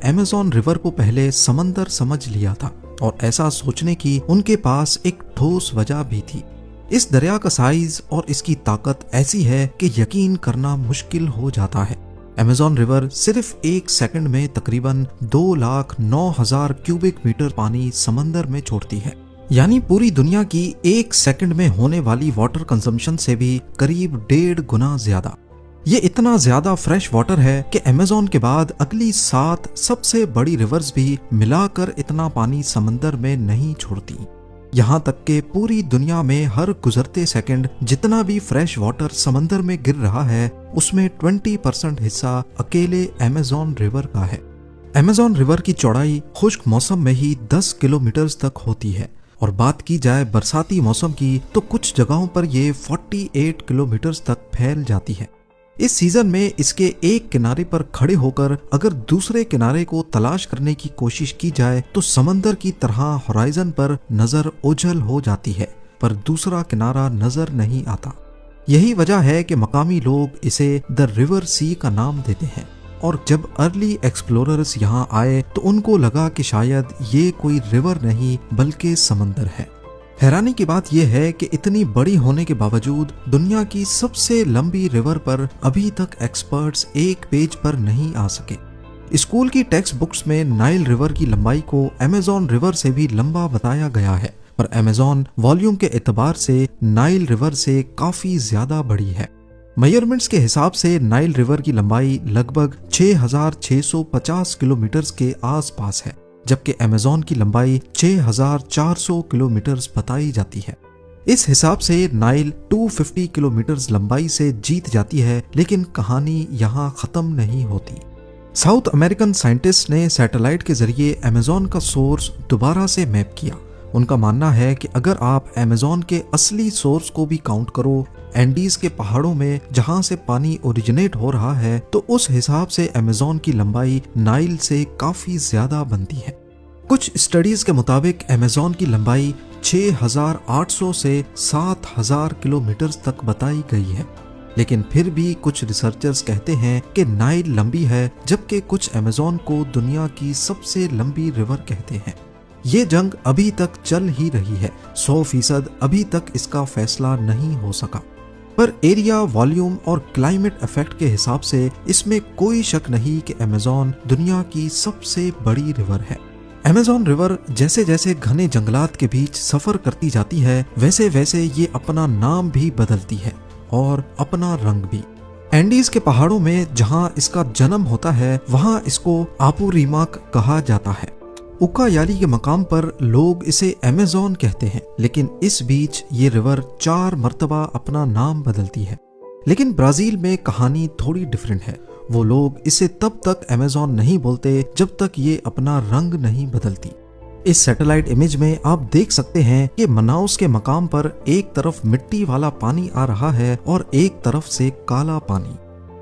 Amazon river को पहले समंदर समझ लिया था और ऐसा सोचने की उनके पास एक ठोस वजह भी थी। इस दरिया का साइज और इसकी ताकत ऐसी है कि यकीन करना मुश्किल हो जाता है। अमेज़न रिवर सिर्फ एक सेकंड में तकरीबन 2,09,000 क्यूबिक मीटर पानी समंदर में छोड़ती है, यानी पूरी दुनिया की एक सेकंड में होने वाली वाटर कंजम्पशन से भी करीब 1.5 गुना ज्यादा। ये इतना ज्यादा फ्रेश वाटर है कि अमेज़न के बाद अगली 7 सबसे बड़ी रिवर्स भी मिलाकर इतना पानी समंदर में नहीं छोड़ती। यहाँ तक कि पूरी दुनिया में हर गुजरते सेकंड जितना भी फ्रेश वाटर समंदर में गिर रहा है उसमें 20% हिस्सा अकेले अमेज़न रिवर का है। अमेज़न रिवर की चौड़ाई खुश्क मौसम में ही 10 किलोमीटर तक होती है और बात की जाए बरसाती मौसम की तो कुछ जगहों पर ये 48 किलोमीटर तक फैल जाती है। इस सीजन में इसके एक किनारे पर खड़े होकर अगर दूसरे किनारे को तलाश करने की कोशिश की जाए तो समंदर की तरह होराइजन पर नजर ओझल हो जाती है, पर दूसरा किनारा नजर नहीं आता। यही वजह है कि मकामी लोग इसे द रिवर सी का नाम देते हैं और जब अर्ली एक्सप्लोरर्स यहाँ आए तो उनको लगा कि शायद ये कोई रिवर नहीं बल्कि समंदर है। हैरानी की बात यह है कि इतनी बड़ी होने के बावजूद दुनिया की सबसे लंबी रिवर पर अभी तक एक्सपर्ट्स एक पेज पर नहीं आ सके। स्कूल की टेक्स्ट बुक्स में नाइल रिवर की लंबाई को अमेज़न रिवर से भी लंबा बताया गया है, पर अमेज़न वॉल्यूम के एतबार से नाइल रिवर से काफी ज्यादा बड़ी है। मेजरमेंट्स के हिसाब से नाइल रिवर की लंबाई लगभग 6,650 किलोमीटर के आसपास है, जबकि अमेज़न की लंबाई 6,400 किलोमीटर बताई जाती है। इस हिसाब से नाइल 250 किलोमीटर लंबाई से जीत जाती है, लेकिन कहानी यहाँ खत्म नहीं होती। साउथ अमेरिकन साइंटिस्ट ने सैटेलाइट के जरिए अमेज़न का सोर्स दोबारा से मैप किया। उनका मानना है कि अगर आप अमेज़न के असली सोर्स को भी काउंट करो, एंडीज के पहाड़ों में जहां से पानी ओरिजिनेट हो रहा है, तो उस हिसाब से अमेज़न की लंबाई नाइल से काफी ज्यादा बनती है। कुछ स्टडीज के मुताबिक अमेज़न की लंबाई 6,800 से 7,000 किलोमीटर तक बताई गई है, लेकिन फिर भी कुछ रिसर्चर्स कहते हैं कि नाइल लंबी है, जबकि कुछ अमेज़न को दुनिया की सबसे लंबी रिवर कहते हैं। ये जंग अभी तक चल ही रही है, 100% अभी तक इसका फैसला नहीं हो सका, पर एरिया, वॉल्यूम और क्लाइमेट इफेक्ट के हिसाब से इसमें कोई शक नहीं कि अमेज़न दुनिया की सबसे बड़ी रिवर है। अमेज़न रिवर जैसे जैसे घने जंगलात के बीच सफर करती जाती है, वैसे वैसे ये अपना नाम भी बदलती है और अपना रंग भी। एंडीज के पहाड़ों में जहां इसका जन्म होता है वहां इसको आपुरीमाक कहा जाता है। उकायाली के मकाम पर लोग इसे अमेज़न कहते हैं, लेकिन इस बीच ये रिवर 4 मर्तबा अपना नाम बदलती है। लेकिन ब्राजील में कहानी थोड़ी डिफरेंट है। वो लोग इसे तब तक अमेज़न नहीं बोलते जब तक ये अपना रंग नहीं बदलती। इस सैटेलाइट इमेज में आप देख सकते हैं कि मनाउस के मकाम पर एक तरफ मिट्टी वाला पानी आ रहा है और एक तरफ से काला पानी।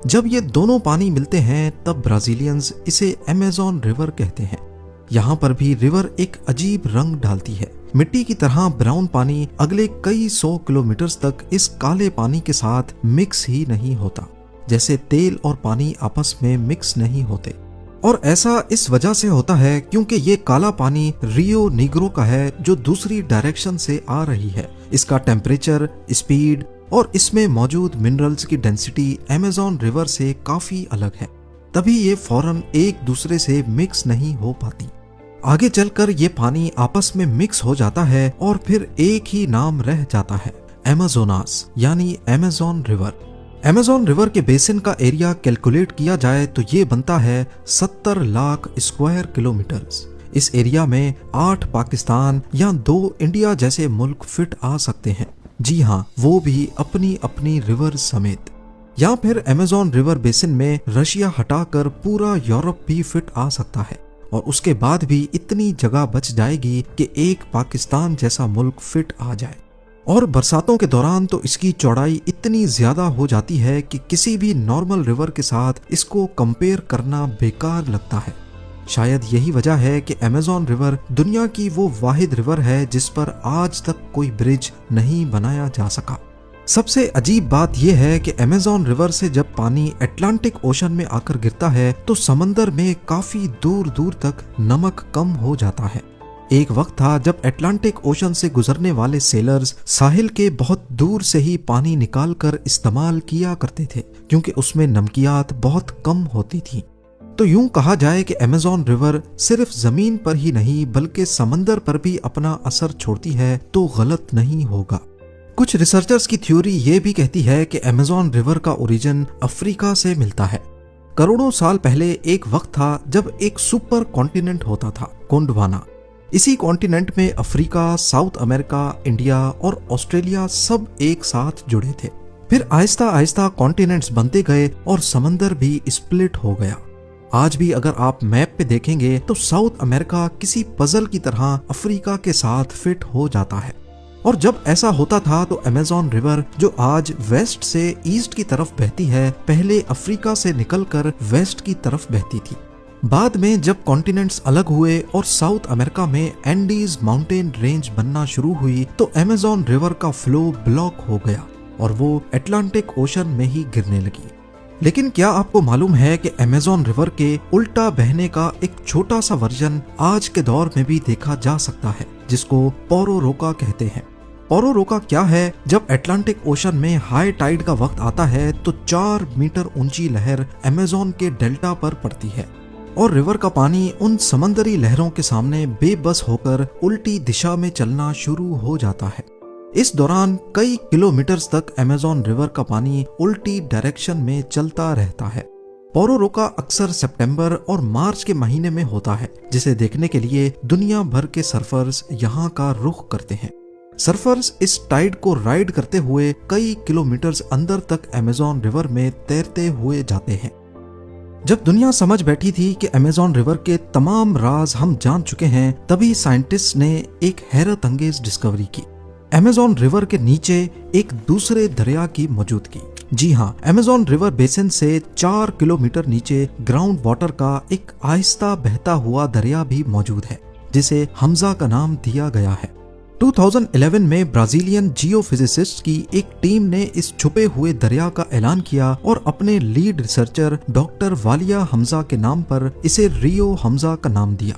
जब ये दोनों पानी मिलते हैं तब ब्राजीलियंस इसे अमेज़न रिवर कहते हैं। यहाँ पर भी रिवर एक अजीब रंग डालती है। मिट्टी की तरह ब्राउन पानी अगले कई 100 किलोमीटर तक इस काले पानी के साथ मिक्स ही नहीं होता, जैसे तेल और पानी आपस में मिक्स नहीं होते। और ऐसा इस वजह से होता है क्योंकि ये काला पानी रियो नीग्रो का है, जो दूसरी डायरेक्शन से आ रही है। इसका टेम्परेचर, स्पीड और इसमें मौजूद मिनरल्स की डेंसिटी अमेज़न रिवर से काफी अलग है, तभी ये फौरन एक दूसरे से मिक्स नहीं हो पाती। आगे चलकर ये पानी आपस में मिक्स हो जाता है और फिर एक ही नाम रह जाता है, अमेज़ोनास, यानी अमेज़न रिवर। अमेज़न रिवर के बेसिन का एरिया कैलकुलेट किया जाए तो ये बनता है 70 लाख स्क्वायर किलोमीटर। इस एरिया में 8 पाकिस्तान या 2 इंडिया जैसे मुल्क फिट आ सकते हैं। जी हाँ, वो भी अपनी अपनी रिवर समेत। या फिर अमेज़न रिवर बेसिन में रशिया हटाकर पूरा यूरोप भी फिट आ सकता है और उसके बाद भी इतनी जगह बच जाएगी कि एक पाकिस्तान जैसा मुल्क फिट आ जाए। और बरसातों के दौरान तो इसकी चौड़ाई इतनी ज्यादा हो जाती है कि किसी भी नॉर्मल रिवर के साथ इसको कंपेयर करना बेकार लगता है। शायद यही वजह है कि अमेज़न रिवर दुनिया की वो वाहिद रिवर है जिस पर आज तक कोई ब्रिज नहीं बनाया जा सका। सबसे अजीब बात यह है कि अमेज़न रिवर से जब पानी अटलांटिक ओशन में आकर गिरता है तो समंदर में काफी दूर दूर तक नमक कम हो जाता है। एक वक्त था जब अटलांटिक ओशन से गुजरने वाले सेलर्स साहिल के बहुत दूर से ही पानी निकालकर इस्तेमाल किया करते थे, क्योंकि उसमें नमकियात बहुत कम होती थी। तो यूं कहा जाए कि अमेज़न रिवर सिर्फ जमीन पर ही नहीं बल्कि समंदर पर भी अपना असर छोड़ती है तो गलत नहीं होगा। कुछ रिसर्चर्स की थ्योरी ये भी कहती है कि अमेज़न रिवर का ओरिजिन अफ्रीका से मिलता है। करोड़ों साल पहले एक वक्त था जब एक सुपर कॉन्टिनेंट होता था, गोंडवाना। इसी कॉन्टिनेंट में अफ्रीका, साउथ अमेरिका, इंडिया और ऑस्ट्रेलिया सब एक साथ जुड़े थे। फिर आहिस्ता आहिस्ता कॉन्टिनेंट्स बनते गए और समंदर भी स्प्लिट हो गया। आज भी अगर आप मैप पे देखेंगे तो साउथ अमेरिका किसी पजल की तरह अफ्रीका के साथ फिट हो जाता है। और जब ऐसा होता था तो अमेज़न रिवर जो आज वेस्ट से ईस्ट की तरफ बहती है, पहले अफ्रीका से निकलकर वेस्ट की तरफ बहती थी। बाद में जब कॉन्टिनेंट्स अलग हुए और साउथ अमेरिका में एंडीज माउंटेन रेंज बनना शुरू हुई तो अमेज़न रिवर का फ्लो ब्लॉक हो गया और वो अटलांटिक ओशन में ही गिरने लगी। लेकिन क्या आपको मालूम है कि अमेज़न रिवर के उल्टा बहने का एक छोटा सा वर्जन आज के दौर में भी देखा जा सकता है, जिसको पोरोरोका कहते हैं। पोरोरोका क्या है? जब अटलांटिक ओशन में हाई टाइड का वक्त आता है तो 4 मीटर ऊंची लहर अमेज़न के डेल्टा पर पड़ती है और रिवर का पानी उन समंदरी लहरों के सामने बेबस होकर उल्टी दिशा में चलना शुरू हो जाता है। इस दौरान कई किलोमीटर्स तक अमेज़न रिवर का पानी उल्टी डायरेक्शन में चलता रहता है। पोरोरोका अक्सर सितंबर और मार्च के महीने में होता है, जिसे देखने के लिए दुनिया भर के सर्फर्स यहाँ का रुख करते हैं। सर्फर्स इस टाइड को राइड करते हुए कई किलोमीटर्स अंदर तक अमेज़न रिवर में तैरते हुए जाते हैं। जब दुनिया समझ बैठी थी कि अमेज़न रिवर के तमाम राज हम जान चुके हैं, तभी साइंटिस्ट ने एक हैरत अंगेज डिस्कवरी की। अमेज़न रिवर के नीचे एक दूसरे दरिया की मौजूदगी। जी हाँ, अमेज़न रिवर बेसिन से 4 किलोमीटर नीचे ग्राउंड वाटर का एक आहिस्ता बहता हुआ दरिया भी मौजूद है, जिसे हमजा का नाम दिया गया है। 2011 में ब्राजीलियन जियोफिजिसिस्ट की एक टीम ने इस छुपे हुए दरिया का ऐलान किया और अपने lead researcher doctor Walia Hamza के नाम पर इसे रियो हमजा का नाम दिया।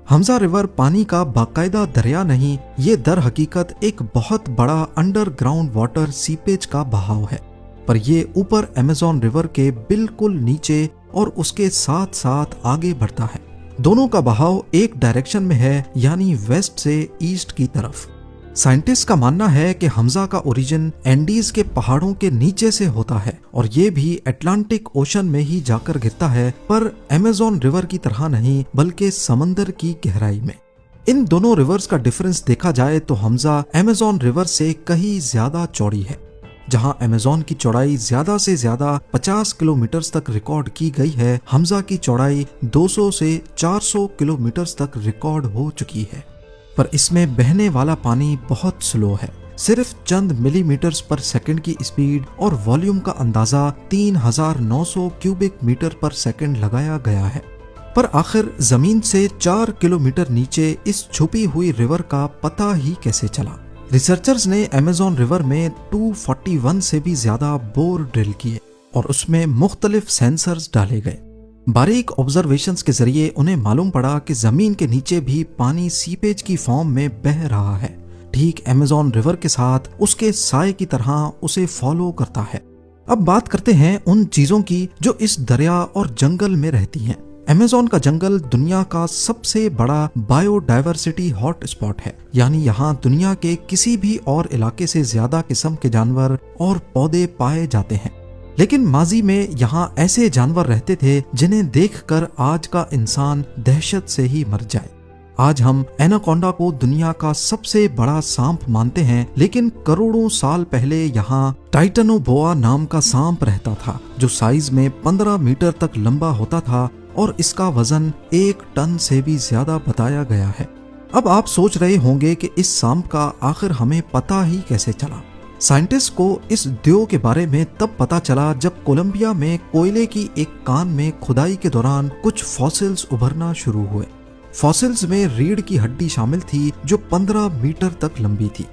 हमजा रिवर पानी का बाकायदा दरिया नहीं, ये दर हकीकत एक बहुत बड़ा अंडरग्राउंड वाटर सीपेज का बहाव है, पर ये ऊपर अमेज़न रिवर के बिल्कुल नीचे और उसके साथ साथ आगे बढ़ता है। दोनों का बहाव एक डायरेक्शन में है, यानी वेस्ट से ईस्ट की तरफ। साइंटिस्ट का मानना है कि हमजा का ओरिजिन एंडीज के पहाड़ों के नीचे से होता है और ये भी अटलांटिक ओशन में ही जाकर गिरता है, पर अमेज़न रिवर की तरह नहीं बल्कि समंदर की गहराई में। इन दोनों रिवर्स का डिफरेंस देखा जाए तो हमजा अमेज़न रिवर से कहीं ज्यादा चौड़ी है। जहां अमेज़न की चौड़ाई ज्यादा से ज्यादा 50 किलोमीटर तक रिकॉर्ड की गई है, हमजा की चौड़ाई 200 से 400 किलोमीटर तक रिकॉर्ड हो चुकी है। पर इसमें बहने वाला पानी बहुत स्लो है, सिर्फ चंद मिलीमीटर्स पर सेकंड की स्पीड, और वॉल्यूम का अंदाजा 3900 क्यूबिक मीटर पर सेकंड लगाया गया है। पर आखिर जमीन से 4 किलोमीटर नीचे इस छुपी हुई रिवर का पता ही कैसे चला? रिसर्चर्स ने अमेज़न रिवर में 241 से भी ज्यादा बोर ड्रिल किए और उसमें मुख्तलिफ सेंसर्स डाले गए। बारीक ऑब्जर्वेशंस के जरिए उन्हें मालूम पड़ा कि जमीन के नीचे भी पानी सीपेज की फॉर्म में बह रहा है, ठीक अमेज़न रिवर के साथ उसके साए की तरह उसे फॉलो करता है। अब बात करते हैं उन चीजों की जो इस दरिया और जंगल में रहती हैं। अमेज़न का जंगल दुनिया का सबसे बड़ा बायोडायवर्सिटी हॉट स्पॉट है, यानी यहाँ दुनिया के किसी भी और इलाके से ज्यादा किस्म के जानवर और पौधे पाए जाते हैं। लेकिन माजी में यहाँ ऐसे जानवर रहते थे जिन्हें देखकर आज का इंसान दहशत से ही मर जाए। आज हम एनाकोंडा को दुनिया का सबसे बड़ा सांप मानते हैं, लेकिन करोड़ों साल पहले यहाँ टाइटनोबोआ नाम का सांप रहता था, जो साइज में 15 मीटर तक लंबा होता था और इसका वजन 1 टन से भी ज्यादा बताया गया है। अब आप सोच रहे होंगे कि इस सांप का आखिर हमें पता ही कैसे चला? साइंटिस्ट को इस द्यो के बारे में तब पता चला जब कोलंबिया में कोयले की एक कान में खुदाई के दौरान कुछ फॉसिल्स उभरना शुरू हुए। फॉसिल्स में रीढ़ की हड्डी शामिल थी जो 15 मीटर तक लंबी थी।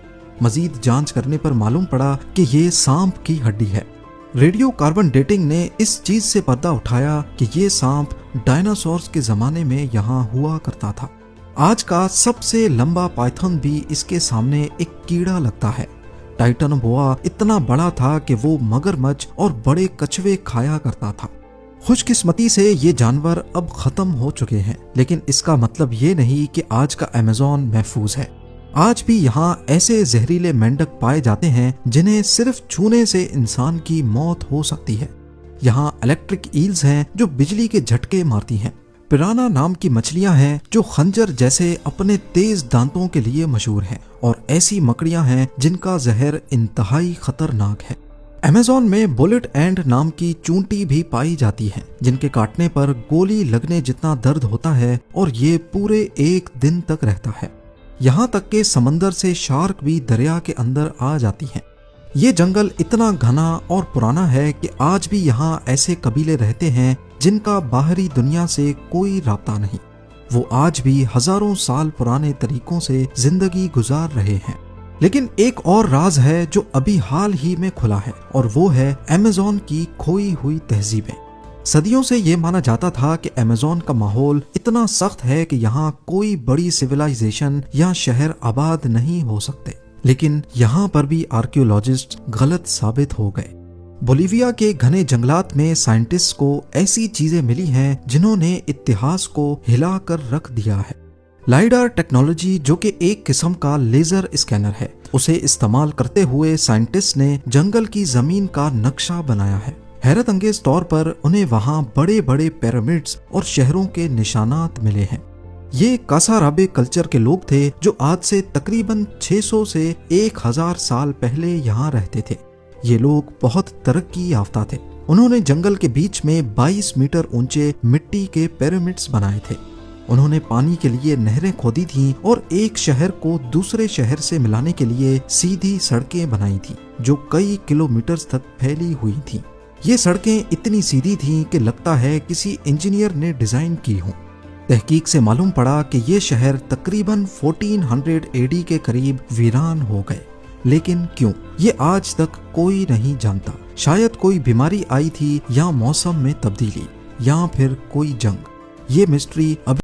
मजीद जांच करने पर मालूम पड़ा कि ये सांप की हड्डी है। रेडियो कार्बन डेटिंग ने इस चीज से पर्दा उठाया कि ये सांप डायनासोर्स के जमाने में यहाँ हुआ करता था। आज का सबसे लंबा पाइथन भी इसके सामने एक कीड़ा लगता है। टाइटनोबोआ इतना बड़ा था कि वो मगरमच्छ और बड़े कछुए खाया करता था। खुशकिस्मती से ये जानवर अब खत्म हो चुके हैं, लेकिन इसका मतलब ये नहीं कि आज का अमेज़न महफूज है। आज भी यहाँ ऐसे जहरीले मेंढक पाए जाते हैं जिन्हें सिर्फ छूने से इंसान की मौत हो सकती है। यहाँ इलेक्ट्रिक ईल्स हैं जो बिजली के झटके मारती हैं। पिराना नाम की मछलियां हैं जो खंजर जैसे अपने तेज दांतों के लिए मशहूर हैं, और ऐसी मकड़ियां हैं जिनका जहर इंतहाई खतरनाक है। अमेज़न में बुलेट एंड नाम की चूंटी भी पाई जाती है, जिनके काटने पर गोली लगने जितना दर्द होता है और ये पूरे एक दिन तक रहता है। यहाँ तक कि समंदर से शार्क भी दरिया के अंदर आ जाती हैं। ये जंगल इतना घना और पुराना है कि आज भी यहाँ ऐसे कबीले रहते हैं जिनका बाहरी दुनिया से कोई राब्ता नहीं। वो आज भी हजारों साल पुराने तरीकों से जिंदगी गुजार रहे हैं। लेकिन एक और राज है जो अभी हाल ही में खुला है, और वो है अमेज़न की खोई हुई तहजीबें। सदियों से ये माना जाता था कि अमेज़न का माहौल इतना सख्त है कि यहाँ कोई बड़ी सिविलाइजेशन या शहर आबाद नहीं हो सकते, लेकिन यहाँ पर भी आर्कियोलॉजिस्ट गलत साबित हो गए। बोलिविया के घने जंगलात में साइंटिस्ट को ऐसी चीजें मिली हैं जिन्होंने इतिहास को हिलाकर रख दिया है। लाइडार टेक्नोलॉजी, जो कि एक किस्म का लेजर स्कैनर है, उसे इस्तेमाल करते हुए साइंटिस्ट ने जंगल की जमीन का नक्शा बनाया है। हैरत अंगेज तौर पर उन्हें वहाँ बड़े बड़े पिरामिड्स और शहरों के निशानात मिले हैं। ये कासाराबे कल्चर के लोग थे जो आज से तकरीबन 600 से 1000 साल पहले यहाँ रहते थे। ये लोग बहुत तरक्की याफ्ता थे। उन्होंने जंगल के बीच में 22 मीटर ऊंचे मिट्टी के पिरामिड्स बनाए थे। उन्होंने पानी के लिए नहरें खोदी थीं और एक शहर को दूसरे शहर से मिलाने के लिए सीधी सड़कें बनाई थी जो कई किलोमीटर तक फैली हुई थीं। ये सड़कें इतनी सीधी थीं कि लगता है किसी इंजीनियर ने डिजाइन की हो। तहकीक से मालूम पड़ा कि ये शहर तकरीबन 1400 एडी के करीब वीरान हो गए। लेकिन क्यों, ये आज तक कोई नहीं जानता। शायद कोई बीमारी आई थी, या मौसम में तब्दीली, या फिर कोई जंग। ये मिस्ट्री अभी